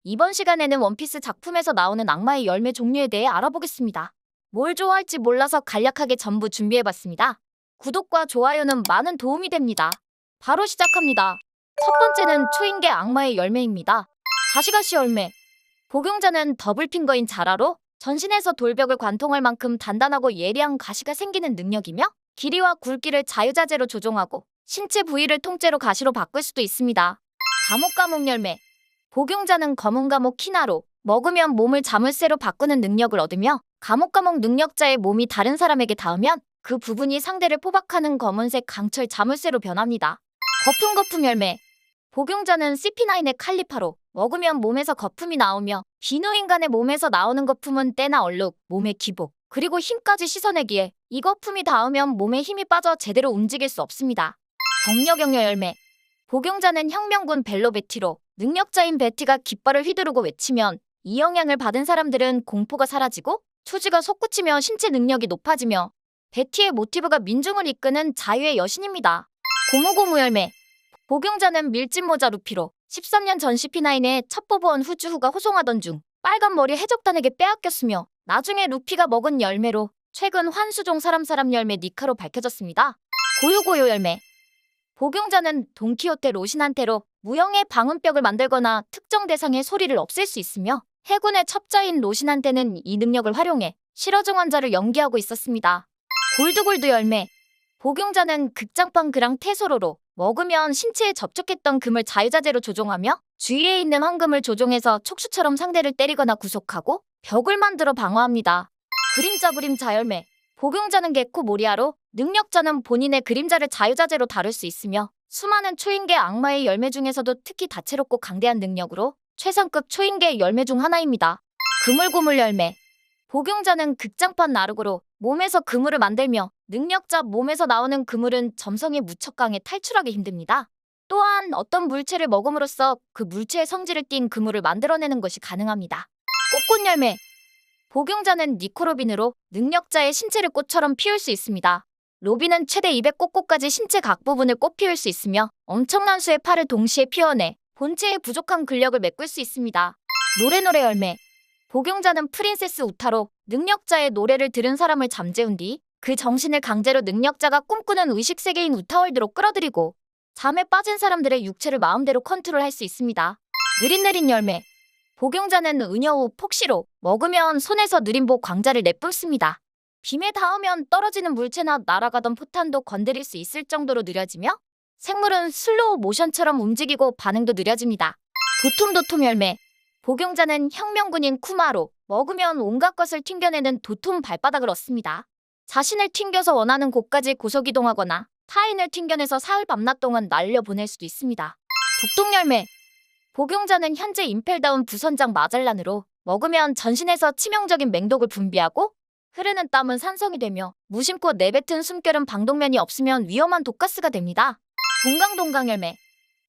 이번 시간에는 원피스 작품에서 나오는 악마의 열매 종류에 대해 알아보겠습니다. 뭘 좋아할지 몰라서 간략하게 전부 준비해봤습니다. 구독과 좋아요는 많은 도움이 됩니다. 바로 시작합니다. 첫 번째는 초인계 악마의 열매입니다. 가시가시 열매. 복용자는 더블핑거인 자라로 전신에서 돌벽을 관통할 만큼 단단하고 예리한 가시가 생기는 능력이며 길이와 굵기를 자유자재로 조종하고 신체 부위를 통째로 가시로 바꿀 수도 있습니다. 감옥 열매. 복용자는 검은 감옥 키나로 먹으면 몸을 자물쇠로 바꾸는 능력을 얻으며 감옥 능력자의 몸이 다른 사람에게 닿으면 그 부분이 상대를 포박하는 검은색 강철 자물쇠로 변합니다. 거품 열매. 복용자는 CP9의 칼리파로 먹으면 몸에서 거품이 나오며 비누인간의 몸에서 나오는 거품은 때나 얼룩, 몸의 기복, 그리고 힘까지 씻어내기에 이 거품이 닿으면 몸에 힘이 빠져 제대로 움직일 수 없습니다. 격려 열매. 복용자는 혁명군 벨로베티로 능력자인 베티가 깃발을 휘두르고 외치면 이 영향을 받은 사람들은 공포가 사라지고 초지가 솟구치며 신체 능력이 높아지며 베티의 모티브가 민중을 이끄는 자유의 여신입니다. 고무고무 열매. 복용자는 밀짚모자 루피로 13년 전 CP9의 첫 보부원 후주후가 호송하던 중 빨간 머리 해적단에게 빼앗겼으며 나중에 루피가 먹은 열매로 최근 환수종 사람 열매 니카로 밝혀졌습니다. 고요고요 열매. 복용자는 돈키호테 로신한테로 무형의 방음벽을 만들거나 특정 대상의 소리를 없앨 수 있으며 해군의 첩자인 로신한테는 이 능력을 활용해 실어증 환자를 연기하고 있었습니다. 골드 열매. 복용자는 극장판 그랑 테소로로 먹으면 신체에 접촉했던 금을 자유자재로 조종하며 주위에 있는 황금을 조종해서 촉수처럼 상대를 때리거나 구속하고 벽을 만들어 방어합니다. 그림자 열매. 복용자는 게코 모리아로 능력자는 본인의 그림자를 자유자재로 다룰 수 있으며 수많은 초인계 악마의 열매 중에서도 특히 다채롭고 강대한 능력으로 최상급 초인계 열매 중 하나입니다. 그물고물 열매. 복용자는 극장판 나르고로 몸에서 그물을 만들며 능력자 몸에서 나오는 그물은 점성이 무척 강해 탈출하기 힘듭니다. 또한 어떤 물체를 먹음으로써 그 물체의 성질을 띤 그물을 만들어내는 것이 가능합니다. 꽃꽃 열매. 복용자는 니코로빈으로 능력자의 신체를 꽃처럼 피울 수 있습니다. 로빈은 최대 200꽃까지 신체 각 부분을 꽃 피울 수 있으며 엄청난 수의 팔을 동시에 피워내 본체의 부족한 근력을 메꿀 수 있습니다. 노래 열매. 복용자는 프린세스 우타로 능력자의 노래를 들은 사람을 잠재운 뒤 그 정신을 강제로 능력자가 꿈꾸는 의식세계인 우타월드로 끌어들이고 잠에 빠진 사람들의 육체를 마음대로 컨트롤할 수 있습니다. 느린 열매. 복용자는 은여우 폭시로 먹으면 손에서 느림보 광자를 내뿜습니다. 빔에 닿으면 떨어지는 물체나 날아가던 포탄도 건드릴 수 있을 정도로 느려지며 생물은 슬로우 모션처럼 움직이고 반응도 느려집니다. 도톰 열매. 복용자는 혁명군인 쿠마로 먹으면 온갖 것을 튕겨내는 도톰 발바닥을 얻습니다. 자신을 튕겨서 원하는 곳까지 고속이동하거나 타인을 튕겨내서 사흘 밤낮 동안 날려보낼 수도 있습니다. 독동 열매. 복용자는 현재 임펠다운 부선장 마젤란으로 먹으면 전신에서 치명적인 맹독을 분비하고 흐르는 땀은 산성이 되며 무심코 내뱉은 숨결은 방독면이 없으면 위험한 독가스가 됩니다. 동강 열매.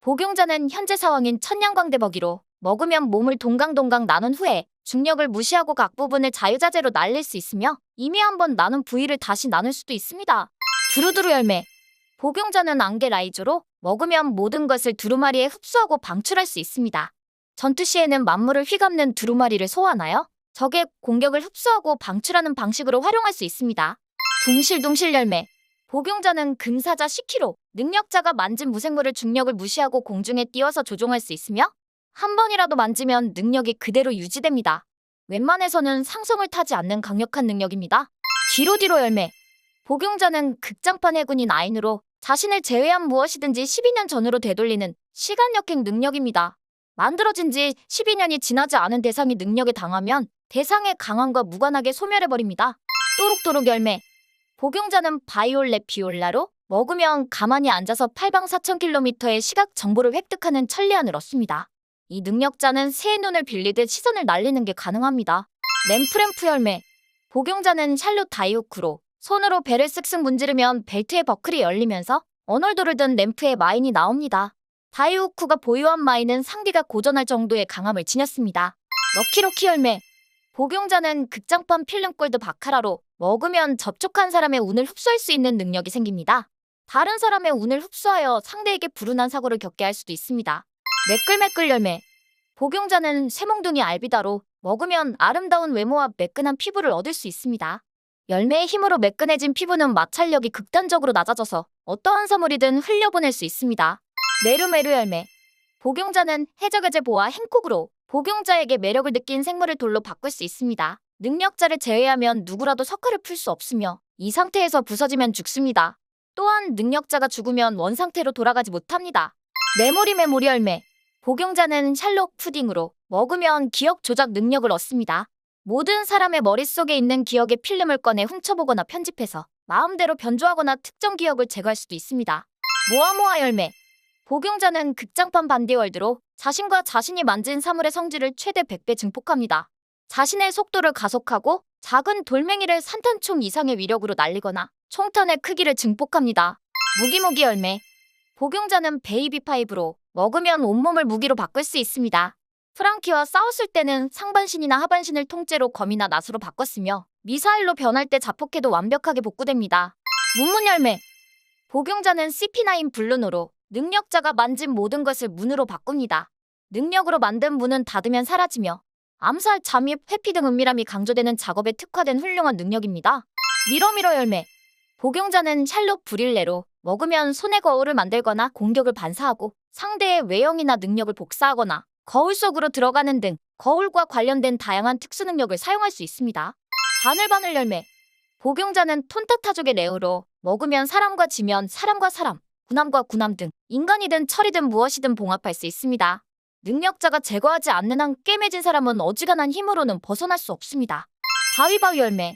복용자는 현재 사왕인 천냥광대버기로 먹으면 몸을 동강 나눈 후에 중력을 무시하고 각 부분을 자유자재로 날릴 수 있으며 이미 한번 나눈 부위를 다시 나눌 수도 있습니다. 두루두루 열매. 복용자는 안개 라이조로 먹으면 모든 것을 두루마리에 흡수하고 방출할 수 있습니다. 전투 시에는 만물을 휘감는 두루마리를 소환하여 적의 공격을 흡수하고 방출하는 방식으로 활용할 수 있습니다. 둥실 열매. 복용자는 금사자 10kg, 능력자가 만진 무생물을 중력을 무시하고 공중에 띄워서 조종할 수 있으며 한 번이라도 만지면 능력이 그대로 유지됩니다. 웬만해서는 상성을 타지 않는 강력한 능력입니다. 뒤로 열매. 복용자는 극장판 해군인 아인으로 자신을 제외한 무엇이든지 12년 전으로 되돌리는 시간역행 능력입니다. 만들어진 지 12년이 지나지 않은 대상이 능력에 당하면 대상의 강함과 무관하게 소멸해버립니다. 또록 열매. 복용자는 바이올렛 비올라로 먹으면 가만히 앉아서 팔방 4000km의 시각 정보를 획득하는 천리안을 얻습니다. 이 능력자는 새의 눈을 빌리듯 시선을 날리는 게 가능합니다. 램프 열매. 복용자는 샬롯 다이오크로 손으로 벨을 쓱쓱 문지르면 벨트의 버클이 열리면서 언월도를 든 램프의 마인이 나옵니다. 다이오크가 보유한 마인은 상대가 고전할 정도의 강함을 지녔습니다. 럭키 열매. 복용자는 극장판 필름골드 바카라로 먹으면 접촉한 사람의 운을 흡수할 수 있는 능력이 생깁니다. 다른 사람의 운을 흡수하여 상대에게 불운한 사고를 겪게 할 수도 있습니다. 매끌 열매. 복용자는 쇠몽둥이 알비다로 먹으면 아름다운 외모와 매끈한 피부를 얻을 수 있습니다. 열매의 힘으로 매끈해진 피부는 마찰력이 극단적으로 낮아져서 어떠한 사물이든 흘려보낼 수 있습니다. 메루메루 열매. 복용자는 해적의 보와 행콕으로 복용자에게 매력을 느낀 생물을 돌로 바꿀 수 있습니다. 능력자를 제외하면 누구라도 석화를 풀 수 없으며 이 상태에서 부서지면 죽습니다. 또한 능력자가 죽으면 원상태로 돌아가지 못합니다. 메모리 열매. 복용자는 샬롯 푸딩으로 먹으면 기억 조작 능력을 얻습니다. 모든 사람의 머릿속에 있는 기억의 필름을 꺼내 훔쳐보거나 편집해서 마음대로 변조하거나 특정 기억을 제거할 수도 있습니다. 모아모아 열매. 복용자는 극장판 반디월드로 자신과 자신이 만진 사물의 성질을 최대 100배 증폭합니다. 자신의 속도를 가속하고 작은 돌멩이를 산탄총 이상의 위력으로 날리거나 총탄의 크기를 증폭합니다. 무기무기 열매. 복용자는 베이비 파이브로 먹으면 온몸을 무기로 바꿀 수 있습니다. 프랑키와 싸웠을 때는 상반신이나 하반신을 통째로 검이나 낫으로 바꿨으며 미사일로 변할 때 자폭해도 완벽하게 복구됩니다. 문문 열매. 복용자는 CP9 블룬으로 능력자가 만진 모든 것을 문으로 바꿉니다. 능력으로 만든 문은 닫으면 사라지며 암살, 잠입, 회피 등 은밀함이 강조되는 작업에 특화된 훌륭한 능력입니다. 미러미러 열매. 복용자는 샬롯 브릴레로 먹으면 손의 거울을 만들거나 공격을 반사하고 상대의 외형이나 능력을 복사하거나 거울 속으로 들어가는 등 거울과 관련된 다양한 특수 능력을 사용할 수 있습니다. 바늘바늘 열매. 복용자는 톤타타족의 레오로 먹으면 사람과 지면 사람과 사람, 군함과 군함 등 인간이든 철이든 무엇이든 봉합할 수 있습니다. 능력자가 제거하지 않는 한 꿰매진 사람은 어지간한 힘으로는 벗어날 수 없습니다. 바위바위 열매.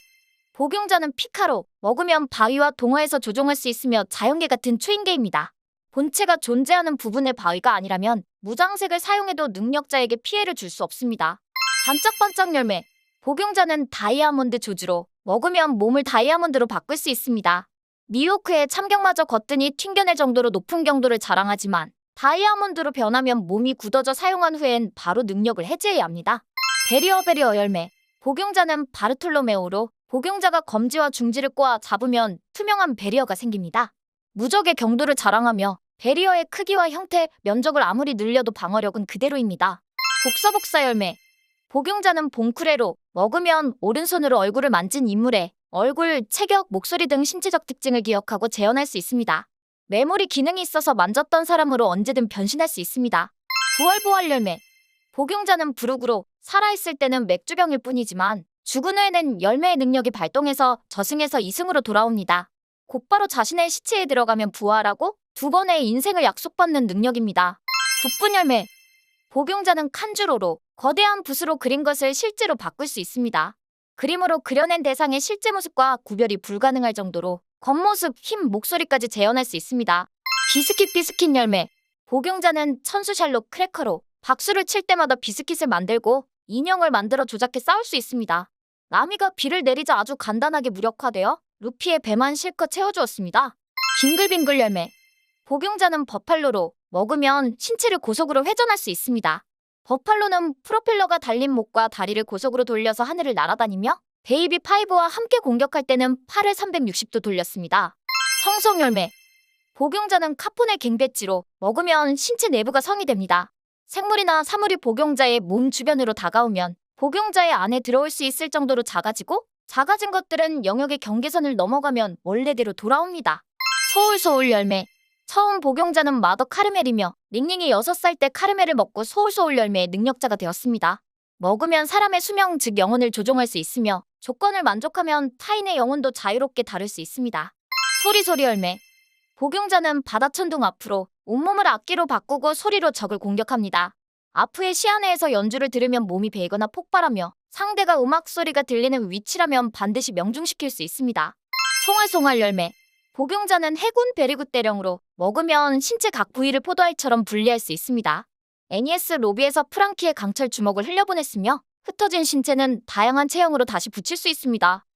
복용자는 피카로 먹으면 바위와 동화에서 조종할 수 있으며 자연계 같은 초인계입니다. 본체가 존재하는 부분의 바위가 아니라면 무장색을 사용해도 능력자에게 피해를 줄 수 없습니다. 반짝반짝 열매. 복용자는 다이아몬드 조주로 먹으면 몸을 다이아몬드로 바꿀 수 있습니다. 미호크의 참경마저 거뜬히 튕겨낼 정도로 높은 경도를 자랑하지만 다이아몬드로 변하면 몸이 굳어져 사용한 후엔 바로 능력을 해제해야 합니다. 베리어 열매. 복용자는 바르톨로메오로 복용자가 검지와 중지를 꼬아 잡으면 투명한 베리어가 생깁니다. 무적의 경도를 자랑하며 베리어의 크기와 형태, 면적을 아무리 늘려도 방어력은 그대로입니다. 복사복사 열매. 복용자는 봉쿠레로 먹으면 오른손으로 얼굴을 만진 인물의 얼굴, 체격, 목소리 등 신체적 특징을 기억하고 재현할 수 있습니다. 메모리 기능이 있어서 만졌던 사람으로 언제든 변신할 수 있습니다. 부활 열매. 복용자는 부룩으로 살아있을 때는 맥주병일 뿐이지만 죽은 후에는 열매의 능력이 발동해서 저승에서 이승으로 돌아옵니다. 곧바로 자신의 시체에 들어가면 부활하고 두 번의 인생을 약속받는 능력입니다. 붓분 열매. 복용자는 칸주로로 거대한 붓으로 그린 것을 실제로 바꿀 수 있습니다. 그림으로 그려낸 대상의 실제 모습과 구별이 불가능할 정도로 겉모습, 힘, 목소리까지 재현할 수 있습니다. 비스킷 열매. 복용자는 천수 샬롯 크래커로 박수를 칠 때마다 비스킷을 만들고 인형을 만들어 조작해 싸울 수 있습니다. 나미가 비를 내리자 아주 간단하게 무력화되어 루피의 배만 실컷 채워주었습니다. 빙글빙글 열매. 복용자는 버팔로로 먹으면 신체를 고속으로 회전할 수 있습니다. 버팔로는 프로펠러가 달린 목과 다리를 고속으로 돌려서 하늘을 날아다니며 베이비 파이브와 함께 공격할 때는 팔을 360도 돌렸습니다. 성성 열매. 복용자는 카폰의 갱배지로 먹으면 신체 내부가 성이 됩니다. 생물이나 사물이 복용자의 몸 주변으로 다가오면 복용자의 안에 들어올 수 있을 정도로 작아진 것들은 영역의 경계선을 넘어가면 원래대로 돌아옵니다. 소울 열매. 처음 복용자는 마더 카르멜이며 링링이 6살 때 카르멜을 먹고 소울 열매의 능력자가 되었습니다. 먹으면 사람의 수명 즉 영혼을 조종할 수 있으며 조건을 만족하면 타인의 영혼도 자유롭게 다룰 수 있습니다. 소리 열매. 복용자는 바다천둥 아프로 온몸을 악기로 바꾸고 소리로 적을 공격합니다. 아프의 시야내에서 연주를 들으면 몸이 베이거나 폭발하며 상대가 음악 소리가 들리는 위치라면 반드시 명중시킬 수 있습니다. 송알 열매. 복용자는 해군 베리굿 대령으로 먹으면 신체 각 부위를 포도알처럼 분리할 수 있습니다. 애니에스 로비에서 프랑키의 강철 주먹을 흘려보냈으며 흩어진 신체는 다양한 체형으로 다시 붙일 수 있습니다.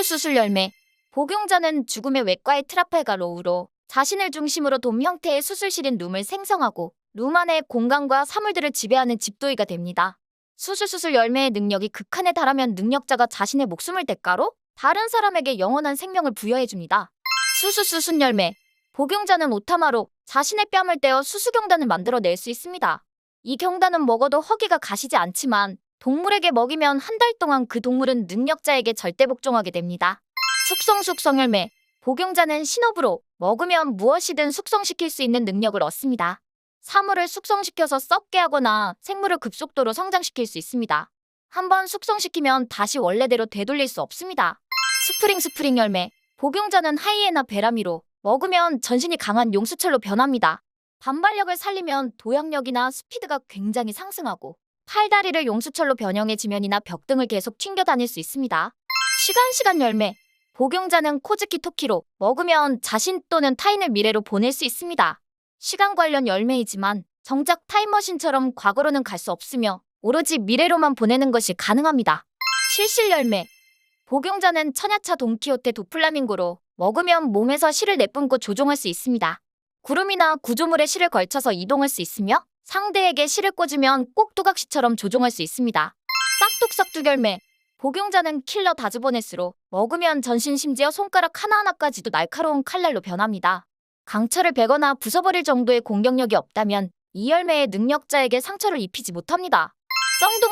수술 열매. 복용자는 죽음의 외과의 트라팔가 로우로 자신을 중심으로 돔 형태의 수술실인 룸을 생성하고 룸 안의 공간과 사물들을 지배하는 집도이가 됩니다. 수술 열매의 능력이 극한에 달하면 능력자가 자신의 목숨을 대가로 다른 사람에게 영원한 생명을 부여해줍니다. 수순 열매. 복용자는 오타마로 자신의 뺨을 떼어 수수경단을 만들어낼 수 있습니다. 이 경단은 먹어도 허기가 가시지 않지만 동물에게 먹이면 한 달 동안 그 동물은 능력자에게 절대 복종하게 됩니다. 숙성 열매. 복용자는 신호부로 먹으면 무엇이든 숙성시킬 수 있는 능력을 얻습니다. 사물을 숙성시켜서 썩게 하거나 생물을 급속도로 성장시킬 수 있습니다. 한번 숙성시키면 다시 원래대로 되돌릴 수 없습니다. 스프링 열매. 복용자는 하이에나 베라미로 먹으면 전신이 강한 용수철로 변합니다. 반발력을 살리면 도약력이나 스피드가 굉장히 상승하고 팔다리를 용수철로 변형해 지면이나 벽 등을 계속 튕겨 다닐 수 있습니다. 시간 열매. 복용자는 코즈키 토키로 먹으면 자신 또는 타인을 미래로 보낼 수 있습니다. 시간 관련 열매이지만 정작 타임머신처럼 과거로는 갈 수 없으며 오로지 미래로만 보내는 것이 가능합니다. 실실 열매. 복용자는 천야차 돈키호테 도플라밍고로 먹으면 몸에서 실을 내뿜고 조종할 수 있습니다. 구름이나 구조물에 실을 걸쳐서 이동할 수 있으며 상대에게 실을 꽂으면 꼭두각시처럼 조종할 수 있습니다. 싹둑 열매. 복용자는 킬러 다즈보네스로 먹으면 전신 심지어 손가락 하나하나까지도 날카로운 칼날로 변합니다. 강철을 베거나 부숴버릴 정도의 공격력이 없다면 이 열매의 능력자에게 상처를 입히지 못합니다.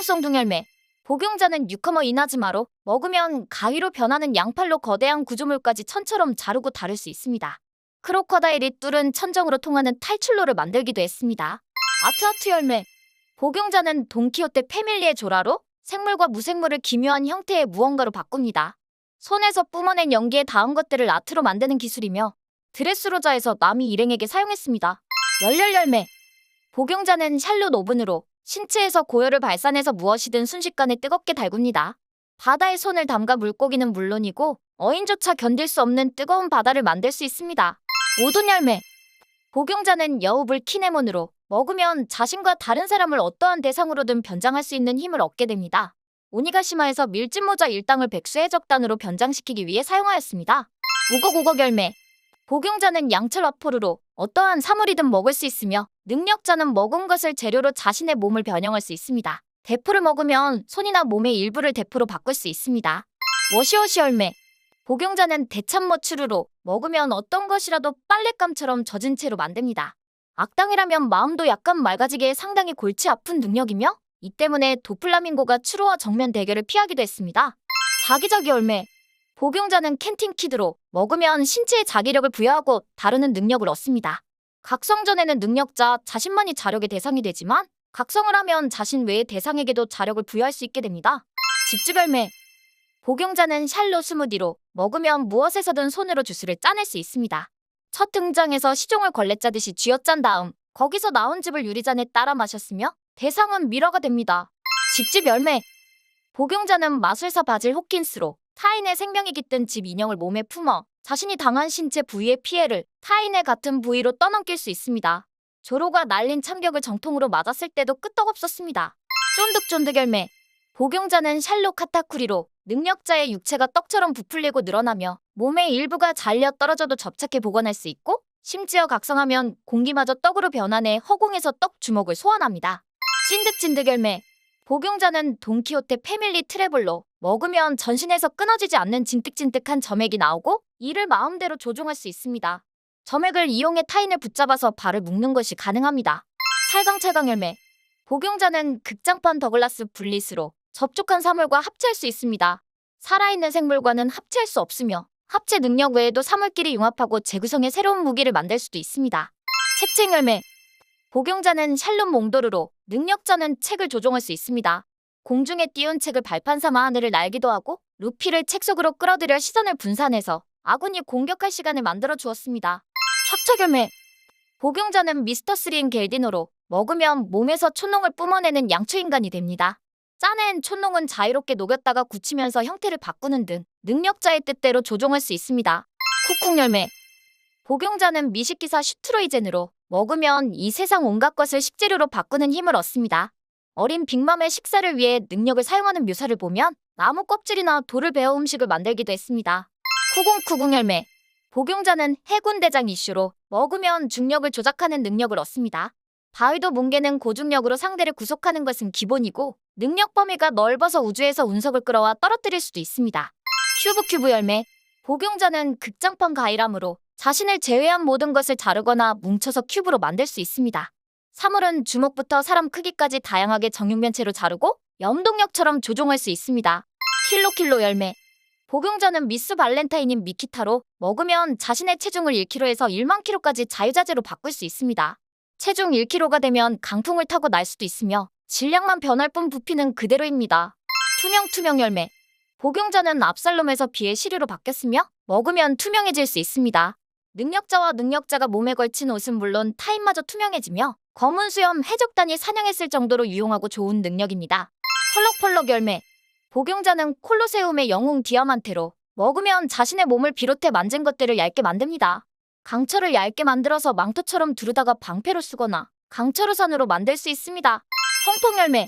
썽둥 열매. 복용자는 뉴커머 이나즈마로 먹으면 가위로 변하는 양팔로 거대한 구조물까지 천처럼 자르고 다룰 수 있습니다. 크로커다일이 뚫은 천정으로 통하는 탈출로를 만들기도 했습니다. 아트 열매. 복용자는 돈키호테 패밀리의 조라로 생물과 무생물을 기묘한 형태의 무언가로 바꿉니다. 손에서 뿜어낸 연기에 닿은 것들을 아트로 만드는 기술이며 드레스로자에서 남이 일행에게 사용했습니다. 열매. 복용자는 샬롯 오븐으로 신체에서 고열을 발산해서 무엇이든 순식간에 뜨겁게 달굽니다. 바다에 손을 담가 물고기는 물론이고 어인조차 견딜 수 없는 뜨거운 바다를 만들 수 있습니다. 오돈 열매. 복용자는 여우불 키네몬으로 먹으면 자신과 다른 사람을 어떠한 대상으로든 변장할 수 있는 힘을 얻게 됩니다. 오니가시마에서 밀짚모자 일당을 백수의 적단으로 변장시키기 위해 사용하였습니다. 우걱 열매. 복용자는 양철 와포르로 어떠한 사물이든 먹을 수 있으며 능력자는 먹은 것을 재료로 자신의 몸을 변형할 수 있습니다. 대포를 먹으면 손이나 몸의 일부를 대포로 바꿀 수 있습니다. 워시워시 열매. 복용자는 대참모추루로 먹으면 어떤 것이라도 빨랫감처럼 젖은 채로 만듭니다. 악당이라면 마음도 약간 맑아지게 상당히 골치 아픈 능력이며 이 때문에 도플라밍고가 추루와 정면 대결을 피하기도 했습니다. 자기자기 열매. 복용자는 캔틴키드로 먹으면 신체에 자기력을 부여하고 다루는 능력을 얻습니다. 각성전에는 능력자 자신만이 자력의 대상이 되지만 각성을 하면 자신 외의 대상에게도 자력을 부여할 수 있게 됩니다. 집주 열매. 복용자는 샬롯 스무디로 먹으면 무엇에서든 손으로 주스를 짜낼 수 있습니다. 첫 등장에서 시종을 걸레 짜듯이 쥐어짠 다음 거기서 나온 즙을 유리잔에 따라 마셨으며 대상은 미러가 됩니다. 집집 열매. 복용자는 마술사 바질 호킨스로 타인의 생명이 깃든 집 인형을 몸에 품어 자신이 당한 신체 부위의 피해를 타인의 같은 부위로 떠넘길 수 있습니다. 조로가 날린 참격을 정통으로 맞았을 때도 끄떡없었습니다. 쫀득 열매. 복용자는 샬롯 카타쿠리로 능력자의 육체가 떡처럼 부풀리고 늘어나며 몸의 일부가 잘려 떨어져도 접착해 보관할 수 있고 심지어 각성하면 공기마저 떡으로 변환해 허공에서 떡 주먹을 소환합니다. 찐득 열매. 복용자는 돈키호테 패밀리 트래블로 먹으면 전신에서 끊어지지 않는 진득진득한 점액이 나오고 이를 마음대로 조종할 수 있습니다. 점액을 이용해 타인을 붙잡아서 발을 묶는 것이 가능합니다. 찰강 열매. 복용자는 극장판 더글라스 블리스로 접촉한 사물과 합체할 수 있습니다. 살아있는 생물과는 합체할 수 없으며 합체 능력 외에도 사물끼리 융합하고 재구성해 새로운 무기를 만들 수도 있습니다. 책책 열매. 복용자는 샬롯 몽도르로 능력자는 책을 조종할 수 있습니다. 공중에 띄운 책을 발판 삼아 하늘을 날기도 하고 루피를 책 속으로 끌어들여 시선을 분산해서 아군이 공격할 시간을 만들어 주었습니다. 촥촥 열매. 복용자는 미스터 스린 겔디노로 먹으면 몸에서 촌농을 뿜어내는 양초인간이 됩니다. 짜낸 촌농은 자유롭게 녹였다가 굳히면서 형태를 바꾸는 등 능력자의 뜻대로 조종할 수 있습니다. 쿡쿡 열매. 복용자는 미식기사 슈트로이젠으로 먹으면 이 세상 온갖 것을 식재료로 바꾸는 힘을 얻습니다. 어린 빅맘의 식사를 위해 능력을 사용하는 묘사를 보면 나무 껍질이나 돌을 베어 음식을 만들기도 했습니다. 쿠궁 열매. 복용자는 해군 대장 이슈로 먹으면 중력을 조작하는 능력을 얻습니다. 바위도 뭉개는 고중력으로 상대를 구속하는 것은 기본이고 능력 범위가 넓어서 우주에서 운석을 끌어와 떨어뜨릴 수도 있습니다. 큐브 열매. 복용자는 극장판 가이람으로 자신을 제외한 모든 것을 자르거나 뭉쳐서 큐브로 만들 수 있습니다. 사물은 주먹부터 사람 크기까지 다양하게 정육면체로 자르고 염동력처럼 조종할 수 있습니다. 킬로킬로 열매. 복용자는 미스 발렌타인인 미키타로 먹으면 자신의 체중을 1kg에서 1만 kg까지 자유자재로 바꿀 수 있습니다. 체중 1kg가 되면 강풍을 타고 날 수도 있으며 질량만 변할 뿐 부피는 그대로입니다. 투명 열매. 복용자는 압살롬에서 비의 시류로 바뀌었으며 먹으면 투명해질 수 있습니다. 능력자와 능력자가 몸에 걸친 옷은 물론 타인마저 투명해지며 검은 수염 해적단이 사냥했을 정도로 유용하고 좋은 능력입니다. 펄럭펄럭 열매. 복용자는 콜로세움의 영웅 디아만테로 먹으면 자신의 몸을 비롯해 만진 것들을 얇게 만듭니다. 강철을 얇게 만들어서 망토처럼 두르다가 방패로 쓰거나 강철우산으로 만들 수 있습니다. 펑펑 열매.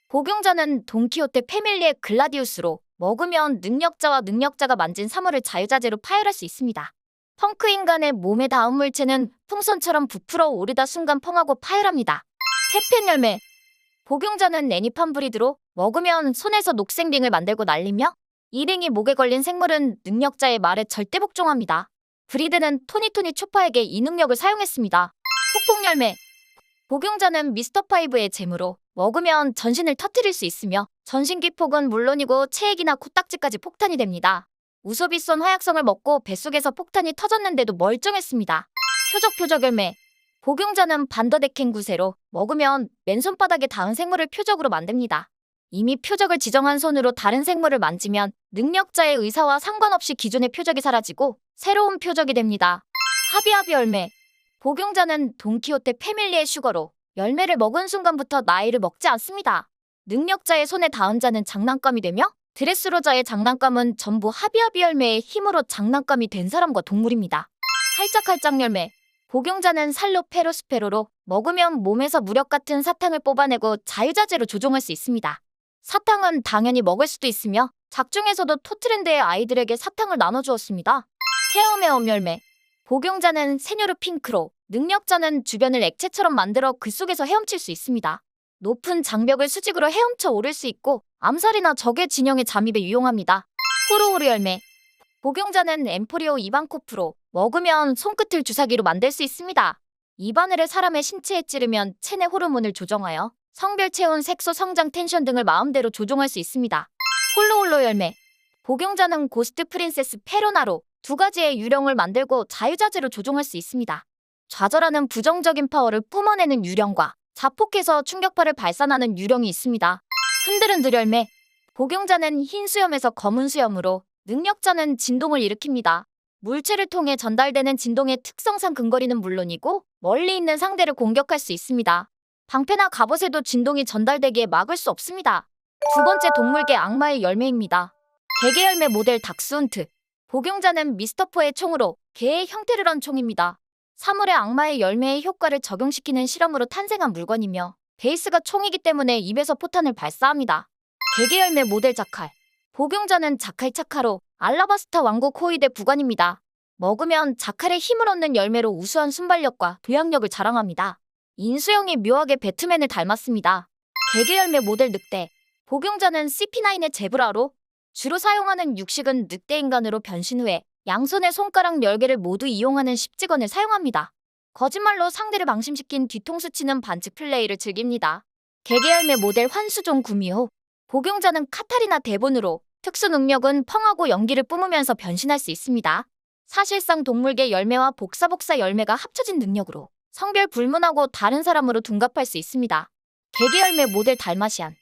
복용자는 돈키호테 패밀리의 글라디우스로 먹으면 능력자와 능력자가 만진 사물을 자유자재로 파열할 수 있습니다. 펑크 인간의 몸에 닿은 물체는 풍선처럼 부풀어 오르다 순간 펑하고 파열합니다. 페펜 열매. 복용자는 애니판 브리드로 먹으면 손에서 녹색 링을 만들고 날리며 이 링이 목에 걸린 생물은 능력자의 말에 절대 복종합니다. 브리드는 토니토니 초파에게 이 능력을 사용했습니다. 폭폭 열매. 복용자는 미스터 파이브의 재물로 먹으면 전신을 터뜨릴 수 있으며 전신 기폭은 물론이고 체액이나 코딱지까지 폭탄이 됩니다. 우소비손 화약성을 먹고 뱃속에서 폭탄이 터졌는데도 멀쩡했습니다. 표적 열매. 복용자는 반더데켄 구세로 먹으면 맨손바닥에 닿은 생물을 표적으로 만듭니다. 이미 표적을 지정한 손으로 다른 생물을 만지면 능력자의 의사와 상관없이 기존의 표적이 사라지고 새로운 표적이 됩니다. 하비하비 열매. 복용자는 돈키호테 패밀리의 슈거로 열매를 먹은 순간부터 나이를 먹지 않습니다. 능력자의 손에 닿은 자는 장난감이 되며 드레스로자의 장난감은 전부 하비하비 열매의 힘으로 장난감이 된 사람과 동물입니다. 할짝할짝 열매. 복용자는 살로페로스페로로 먹으면 몸에서 무력 같은 사탕을 뽑아내고 자유자재로 조종할 수 있습니다. 사탕은 당연히 먹을 수도 있으며 작중에서도 토트랜드의 아이들에게 사탕을 나눠주었습니다. 헤어메엄 열매. 복용자는 세뇨르 핑크로 능력자는 주변을 액체처럼 만들어 그 속에서 헤엄칠 수 있습니다. 높은 장벽을 수직으로 헤엄쳐 오를 수 있고 암살이나 적의 진영에 잠입에 유용합니다. 호로호로 열매. 복용자는 엠포리오 이반코프로 먹으면 손끝을 주사기로 만들 수 있습니다. 이 바늘을 사람의 신체에 찌르면 체내 호르몬을 조정하여 성별, 체온, 색소, 성장, 텐션 등을 마음대로 조종할 수 있습니다. 홀로홀로 열매. 복용자는 고스트 프린세스 페로나로 두 가지의 유령을 만들고 자유자재로 조종할 수 있습니다. 좌절하는 부정적인 파워를 뿜어내는 유령과 자폭해서 충격파를 발산하는 유령이 있습니다. 흔들흔들 열매. 복용자는 흰 수염에서 검은 수염으로 능력자는 진동을 일으킵니다. 물체를 통해 전달되는 진동의 특성상 근거리는 물론이고 멀리 있는 상대를 공격할 수 있습니다. 방패나 갑옷에도 진동이 전달되기에 막을 수 없습니다. 두 번째 동물계 악마의 열매입니다. 개개 열매 모델 닥스훈트. 복용자는 미스터포의 총으로 개의 형태를 한 총입니다. 사물의 악마의 열매의 효과를 적용시키는 실험으로 탄생한 물건이며 베이스가 총이기 때문에 입에서 포탄을 발사합니다. 개개 열매 모델 자칼. 복용자는 자칼 차카로 알라바스타 왕국 호위대 부관입니다. 먹으면 자칼의 힘을 얻는 열매로 우수한 순발력과 도약력을 자랑합니다. 인수형이 묘하게 배트맨을 닮았습니다. 개개 열매 모델 늑대. 복용자는 CP9의 제브라로 주로 사용하는 육식은 늑대 인간으로 변신 후에 양손의 손가락 10개를 모두 이용하는 십지건을 사용합니다. 거짓말로 상대를 방심시킨 뒤통수 치는 반칙 플레이를 즐깁니다. 개개 열매 모델 환수종 구미호. 복용자는 카타리나 대본으로 특수 능력은 펑하고 연기를 뿜으면서 변신할 수 있습니다. 사실상 동물계 열매와 복사복사 열매가 합쳐진 능력으로 성별 불문하고 다른 사람으로 둔갑할 수 있습니다. 개개 열매 모델 달마시안.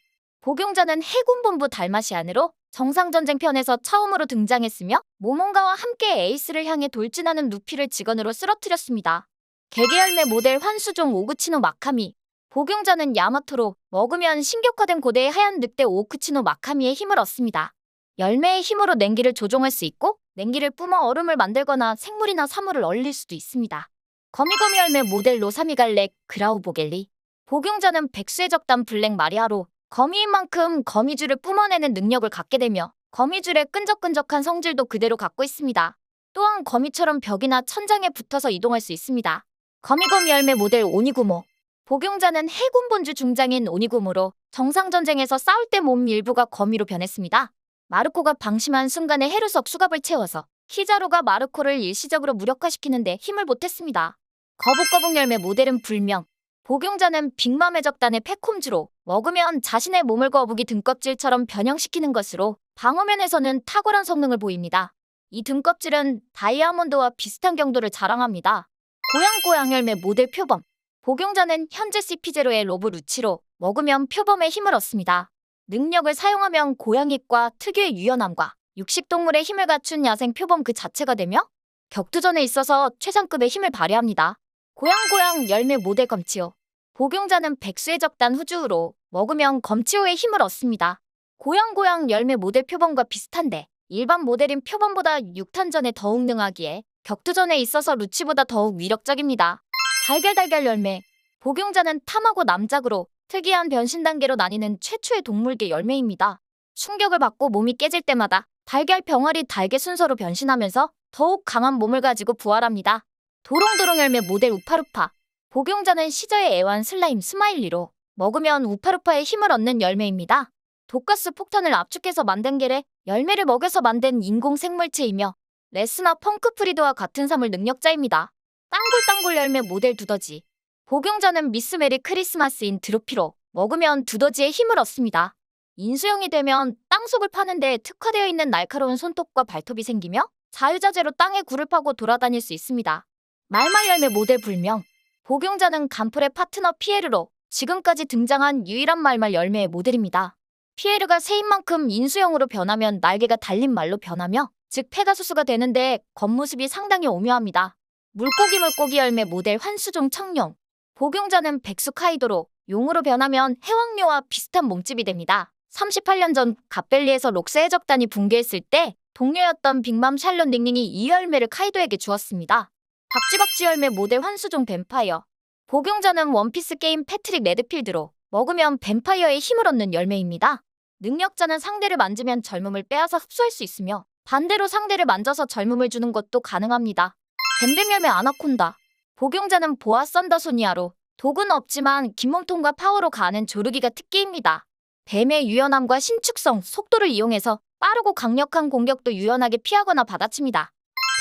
복용자는 해군본부 달마시안으로 정상전쟁편에서 처음으로 등장했으며 모몬가와 함께 에이스를 향해 돌진하는 루피를 직원으로 쓰러뜨렸습니다. 개개 열매 모델 환수종 오구치노 마카미. 복용자는 야마토로 먹으면 신격화된 고대의 하얀 늑대 오쿠치노 마카미의 힘을 얻습니다. 열매의 힘으로 냉기를 조종할 수 있고 냉기를 뿜어 얼음을 만들거나 생물이나 사물을 얼릴 수도 있습니다. 거미거미 열매 모델 로사미갈렉 그라우보겔리. 복용자는 백수의 적단 블랙 마리아로 거미인 만큼 거미줄을 뿜어내는 능력을 갖게 되며 거미줄의 끈적끈적한 성질도 그대로 갖고 있습니다. 또한 거미처럼 벽이나 천장에 붙어서 이동할 수 있습니다. 거미거미 열매 모델 오니구모. 복용자는 해군 본주 중장인 오니구모로 정상전쟁에서 싸울 때 몸 일부가 거미로 변했습니다. 마르코가 방심한 순간에 헤르석 수갑을 채워서 키자루가 마르코를 일시적으로 무력화시키는데 힘을 보탰습니다. 거북거북 열매 모델은 불명. 복용자는 빅맘 해적단의 팩홈즈로 먹으면 자신의 몸을 거북이 등껍질처럼 변형시키는 것으로 방어면에서는 탁월한 성능을 보입니다. 이 등껍질은 다이아몬드와 비슷한 경도를 자랑합니다. 고양고양 열매 모델 표범. 복용자는 현재 CP0의 로브 루치로 먹으면 표범의 힘을 얻습니다. 능력을 사용하면 고양이과 특유의 유연함과 육식동물의 힘을 갖춘 야생 표범 그 자체가 되며 격투전에 있어서 최상급의 힘을 발휘합니다. 고양고양 열매 모델 검치호. 복용자는 백수의 적단 후주로 먹으면 검치호의 힘을 얻습니다. 고양고양 열매 모델 표범과 비슷한데 일반 모델인 표범보다 육탄전에 더욱 능하기에 격투전에 있어서 루치보다 더욱 위력적입니다. 달걀달걀 열매. 복용자는 탐하고 남작으로 특이한 변신 단계로 나뉘는 최초의 동물계 열매입니다. 충격을 받고 몸이 깨질 때마다 달걀 병아리 달개 순서로 변신하면서 더욱 강한 몸을 가지고 부활합니다. 도롱도롱 열매 모델 우파루파. 복용자는 시저의 애완 슬라임 스마일리로 먹으면 우파루파의 힘을 얻는 열매입니다. 독가스 폭탄을 압축해서 만든 게래 열매를 먹여서 만든 인공생물체이며 레스나 펑크프리드와 같은 사물 능력자입니다. 땅굴땅굴 열매 모델 두더지. 복용자는 미스 메리 크리스마스인 드로피로 먹으면 두더지의 힘을 얻습니다. 인수형이 되면 땅속을 파는데 특화되어 있는 날카로운 손톱과 발톱이 생기며 자유자재로 땅에 굴을 파고 돌아다닐 수 있습니다. 말말 열매 모델 불명. 복용자는 간풀의 파트너 피에르로 지금까지 등장한 유일한 말말 열매의 모델입니다. 피에르가 새인 만큼 인수형으로 변하면 날개가 달린 말로 변하며 즉 페가수스가 되는데 겉모습이 상당히 오묘합니다. 물고기 열매 모델 환수종 청룡. 복용자는 백수 카이도로 용으로 변하면 해왕류와 비슷한 몸집이 됩니다. 38년 전 갓벨리에서 록스 해적단이 붕괴했을 때 동료였던 빅맘 샬롯 닝닝이 이 열매를 카이도에게 주었습니다. 박쥐박쥐 열매 모델 환수종 뱀파이어. 복용자는 원피스 게임 패트릭 레드필드로 먹으면 뱀파이어의 힘을 얻는 열매입니다. 능력자는 상대를 만지면 젊음을 빼앗아 흡수할 수 있으며 반대로 상대를 만져서 젊음을 주는 것도 가능합니다. 뱀뱀 열매 아나콘다. 복용자는 보아 썬더소니아로 독은 없지만 긴 몸통과 파워로 가는 조르기가 특기입니다. 뱀의 유연함과 신축성, 속도를 이용해서 빠르고 강력한 공격도 유연하게 피하거나 받아칩니다.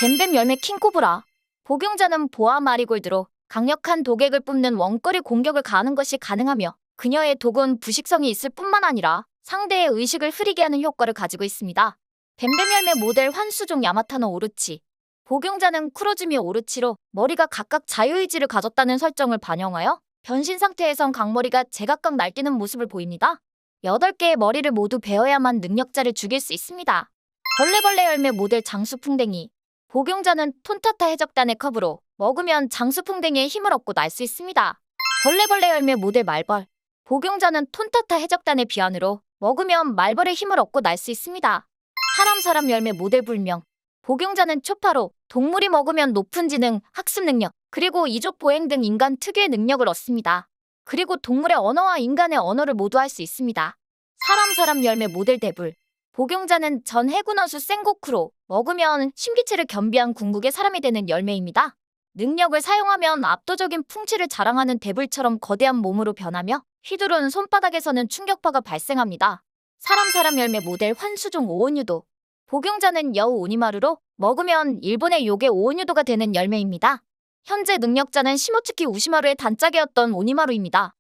뱀뱀 열매 킹코브라. 복용자는 보아 마리골드로 강력한 독액을 뿜는 원거리 공격을 가하는 것이 가능하며 그녀의 독은 부식성이 있을 뿐만 아니라 상대의 의식을 흐리게 하는 효과를 가지고 있습니다. 뱀뱀 열매 모델 환수종 야마타노 오르치. 복용자는 쿠로즈미 오르치로 머리가 각각 자유의지를 가졌다는 설정을 반영하여 변신 상태에선 각머리가 제각각 날뛰는 모습을 보입니다. 8개의 머리를 모두 베어야만 능력자를 죽일 수 있습니다. 벌레벌레 열매 모델 장수풍뎅이. 복용자는 톤타타 해적단의 컵으로 먹으면 장수풍뎅이의 힘을 얻고 날 수 있습니다. 벌레벌레 열매 모델 말벌. 복용자는 톤타타 해적단의 비안으로 먹으면 말벌의 힘을 얻고 날 수 있습니다. 사람 열매 모델 불명. 복용자는 초파로 동물이 먹으면 높은 지능, 학습 능력, 그리고 이족 보행 등 인간 특유의 능력을 얻습니다. 그리고 동물의 언어와 인간의 언어를 모두 할 수 있습니다. 사람 열매 모델 대불. 복용자는 전 해군 원수 센고쿠로 먹으면 심기체를 겸비한 궁극의 사람이 되는 열매입니다. 능력을 사용하면 압도적인 풍치를 자랑하는 대불처럼 거대한 몸으로 변하며 휘두른 손바닥에서는 충격파가 발생합니다. 사람 열매 모델 환수종 오온유도. 복용자는 여우 오니마루로 먹으면 일본의 요괴 오온유도가 되는 열매입니다. 현재 능력자는 시모츠키 우시마루의 단짝이었던 오니마루입니다.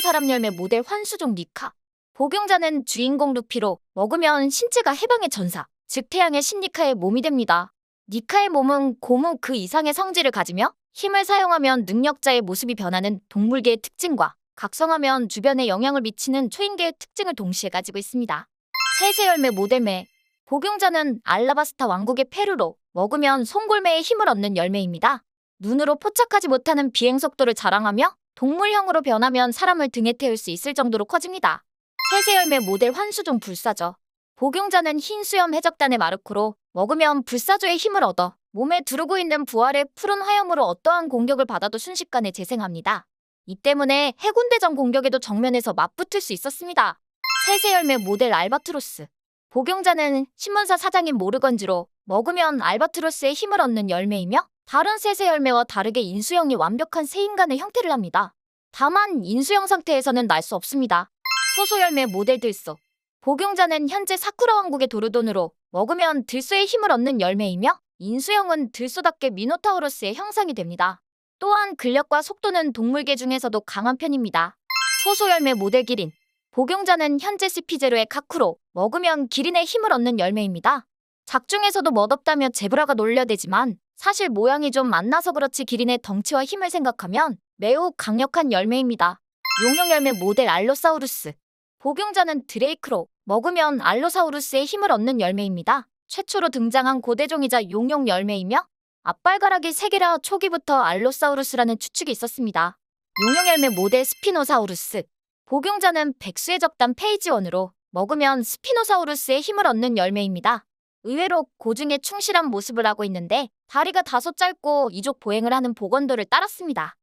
사람 열매 모델 환수종 니카. 복용자는 주인공 루피로 먹으면 신체가 해방의 전사, 즉 태양의 신 니카의 몸이 됩니다. 니카의 몸은 고무 그 이상의 성질을 가지며 힘을 사용하면 능력자의 모습이 변하는 동물계의 특징과 각성하면 주변에 영향을 미치는 초인계의 특징을 동시에 가지고 있습니다. 세세열매 모델매. 복용자는 알라바스타 왕국의 페루로 먹으면 송골매의 힘을 얻는 열매입니다. 눈으로 포착하지 못하는 비행 속도를 자랑하며 동물형으로 변하면 사람을 등에 태울 수 있을 정도로 커집니다. 세세열매 모델 환수종 불사조. 복용자는 흰수염 해적단의 마르코로 먹으면 불사조의 힘을 얻어 몸에 두르고 있는 부활의 푸른 화염으로 어떠한 공격을 받아도 순식간에 재생합니다. 이 때문에 해군대전 공격에도 정면에서 맞붙을 수 있었습니다. 세세열매 모델 알바트로스. 복용자는 신문사 사장인 모르건즈로 먹으면 알바트로스의 힘을 얻는 열매이며 다른 세세열매와 다르게 인수형이 완벽한 새인간의 형태를 합니다. 다만 인수형 상태에서는 날 수 없습니다. 소소열매 모델 들소. 복용자는 현재 사쿠라 왕국의 도르돈으로 먹으면 들소의 힘을 얻는 열매이며 인수형은 들소답게 미노타우로스의 형상이 됩니다. 또한 근력과 속도는 동물계 중에서도 강한 편입니다. 소소열매 모델 기린. 복용자는 현재 스피제로의 카쿠로, 먹으면 기린의 힘을 얻는 열매입니다. 작중에서도 멋없다며 제브라가 놀려대지만 사실 모양이 좀 만나서 그렇지 기린의 덩치와 힘을 생각하면 매우 강력한 열매입니다. 용용열매 모델 알로사우루스. 복용자는 드레이크로, 먹으면 알로사우루스의 힘을 얻는 열매입니다. 최초로 등장한 고대종이자 용용 열매이며 앞발가락이 3개라 초기부터 알로사우루스라는 추측이 있었습니다. 용용열매 모델 스피노사우루스. 복용자는 백수의 적단 페이지 1으로 먹으면 스피노사우루스의 힘을 얻는 열매입니다. 의외로 고증에 충실한 모습을 하고 있는데 다리가 다소 짧고 이족 보행을 하는 복원도를 따랐습니다.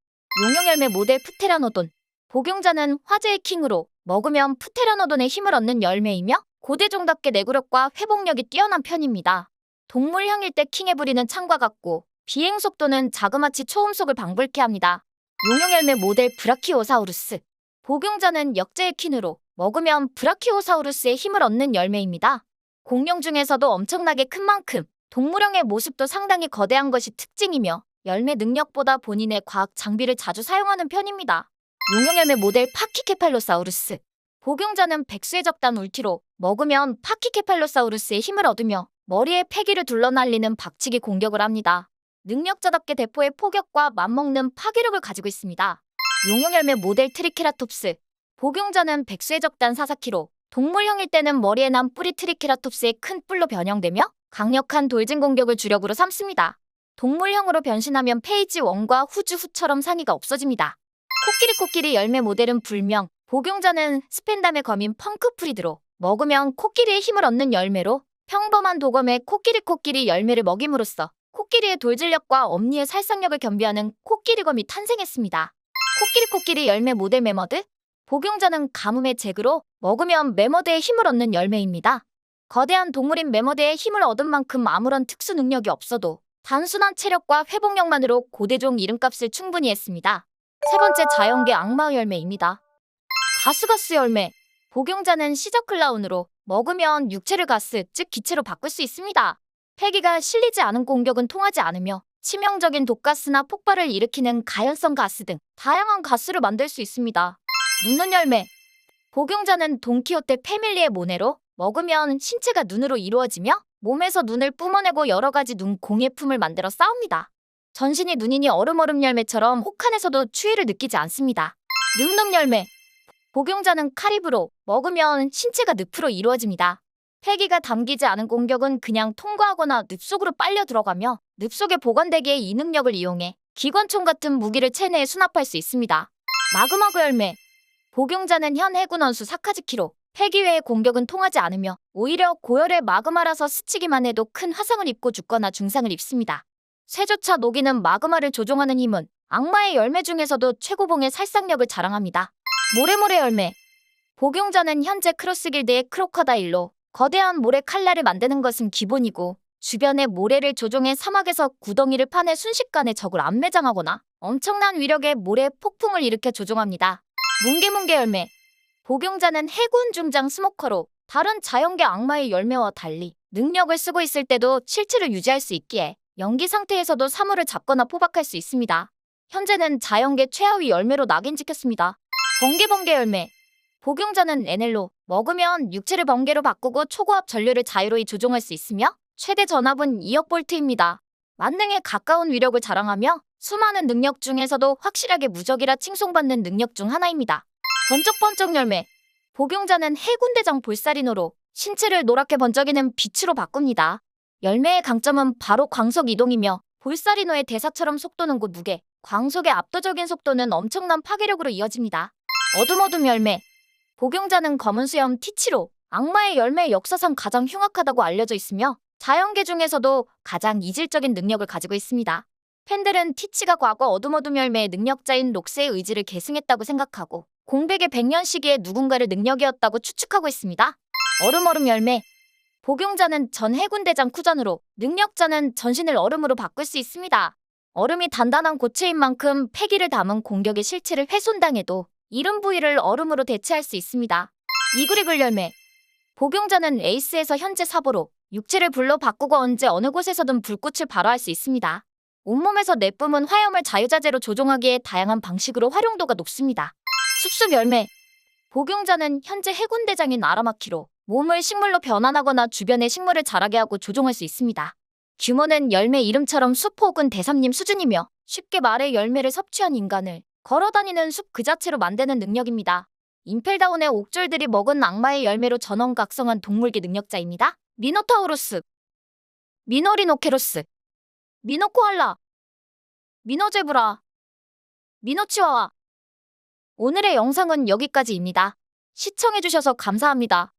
용용열매 모델 프테라노돈. 복용자는 화제의 킹으로 먹으면 프테라노돈의 힘을 얻는 열매이며 고대종답게 내구력과 회복력이 뛰어난 편입니다. 동물향일 때 킹에 부리는 창과 같고 비행 속도는 자그마치 초음속을 방불케 합니다. 용용열매 모델 브라키오사우루스. 복용자는 역제의 퀸으로 먹으면 브라키오사우루스의 힘을 얻는 열매입니다. 공룡 중에서도 엄청나게 큰 만큼 동물형의 모습도 상당히 거대한 것이 특징이며 열매 능력보다 본인의 과학 장비를 자주 사용하는 편입니다. 용용열매 모델 파키케팔로사우루스. 복용자는 백수의 적단 울티로 먹으면 파키케팔로사우루스의 힘을 얻으며 머리에 패기를 둘러날리는 박치기 공격을 합니다. 능력자답게 대포의 포격과 맞먹는 파괴력을 가지고 있습니다. 용용열매 모델 트리케라톱스. 복용자는 백수의 적단 사사키로 동물형일 때는 머리에 난 뿌리 트리케라톱스의 큰 뿔로 변형되며 강력한 돌진 공격을 주력으로 삼습니다. 동물형으로 변신하면 페이지 1과 후주 후처럼 상의가 없어집니다. 코끼리 열매 모델은 불명. 복용자는 스펜담의 검인 펑크프리드로 먹으면 코끼리의 힘을 얻는 열매로 평범한 도검에 코끼리 열매를 먹임으로써 코끼리의 돌진력과 엄니의 살상력을 겸비하는 코끼리검이 탄생했습니다. 코끼리 열매 모델 매머드. 복용자는 가뭄의 잭으로 먹으면 매머드의 힘을 얻는 열매입니다. 거대한 동물인 매머드의 힘을 얻은 만큼 아무런 특수 능력이 없어도 단순한 체력과 회복력만으로 고대종 이름값을 충분히 했습니다. 세 번째 자연계 악마 열매입니다. 가스가스 열매. 복용자는 시저클라운으로 먹으면 육체를 가스, 즉 기체로 바꿀 수 있습니다. 폐기가 실리지 않은 공격은 통하지 않으며 치명적인 독가스나 폭발을 일으키는 가연성 가스 등 다양한 가스를 만들 수 있습니다. 눈눈 열매. 복용자는 돈키호테 패밀리의 모네로 먹으면 신체가 눈으로 이루어지며 몸에서 눈을 뿜어내고 여러 가지 눈 공예품을 만들어 싸웁니다. 전신이 눈이니 얼음 열매처럼 혹한에서도 추위를 느끼지 않습니다. 늠름 열매. 복용자는 카리브로 먹으면 신체가 늪으로 이루어집니다. 폐기가 담기지 않은 공격은 그냥 통과하거나 늪 속으로 빨려 들어가며 늪 속에 보관되기에 이 능력을 이용해 기관총 같은 무기를 체내에 수납할 수 있습니다. 마그마그 열매. 복용자는 현 해군 원수 사카즈키로 폐기 외의 공격은 통하지 않으며 오히려 고열의 마그마라서 스치기만 해도 큰 화상을 입고 죽거나 중상을 입습니다. 쇠조차 녹이는 마그마를 조종하는 힘은 악마의 열매 중에서도 최고봉의 살상력을 자랑합니다. 모래모래 열매. 복용자는 현재 크로스길드의 크로커다일로 거대한 모래 칼날을 만드는 것은 기본이고 주변의 모래를 조종해 사막에서 구덩이를 파내 순식간에 적을 안매장하거나 엄청난 위력의 모래 폭풍을 일으켜 조종합니다. 뭉게뭉게 열매. 복용자는 해군 중장 스모커로 다른 자연계 악마의 열매와 달리 능력을 쓰고 있을 때도 실체를 유지할 수 있기에 연기 상태에서도 사물을 잡거나 포박할 수 있습니다. 현재는 자연계 최하위 열매로 낙인 찍혔습니다. 번개 열매. 복용자는 에넬로 먹으면 육체를 번개로 바꾸고 초고압 전류를 자유로이 조종할 수 있으며 최대 전압은 2억 볼트입니다. 만능에 가까운 위력을 자랑하며 수많은 능력 중에서도 확실하게 무적이라 칭송받는 능력 중 하나입니다. 번쩍번쩍 열매. 복용자는 해군대장 볼사리노로 신체를 노랗게 번쩍이는 빛으로 바꿉니다. 열매의 강점은 바로 광속 이동이며 볼사리노의 대사처럼 속도는 곧 무게, 광속의 압도적인 속도는 엄청난 파괴력으로 이어집니다. 어둠 열매. 복용자는 검은 수염 티치로 악마의 열매의 역사상 가장 흉악하다고 알려져 있으며 자연계 중에서도 가장 이질적인 능력을 가지고 있습니다. 팬들은 티치가 과거 어둠 열매의 능력자인 록스의 의지를 계승했다고 생각하고 공백의 100년 시기에 누군가를 능력이었다고 추측하고 있습니다. 얼음 열매. 복용자는 전 해군대장 쿠전으로 능력자는 전신을 얼음으로 바꿀 수 있습니다. 얼음이 단단한 고체인 만큼 폐기를 담은 공격의 실체를 훼손당해도 이른 부위를 얼음으로 대체할 수 있습니다. 이글이글 열매. 복용자는 에이스에서 현재 사보로 육체를 불로 바꾸고 언제 어느 곳에서든 불꽃을 발화할 수 있습니다. 온몸에서 내뿜은 화염을 자유자재로 조종하기에 다양한 방식으로 활용도가 높습니다. 숲숲 열매. 복용자는 현재 해군대장인 아라마키로 몸을 식물로 변환하거나 주변의 식물을 자라게 하고 조종할 수 있습니다. 규모는 열매 이름처럼 숲 혹은 대삼림 수준이며 쉽게 말해 열매를 섭취한 인간을 걸어다니는 숲 그 자체로 만드는 능력입니다. 임펠다운의 옥졸들이 먹은 악마의 열매로 전원각성한 동물계 능력자입니다. 미노타우루스, 미노리노케로스, 미노코알라, 미노제브라, 미노치와와. 오늘의 영상은 여기까지입니다. 시청해주셔서 감사합니다.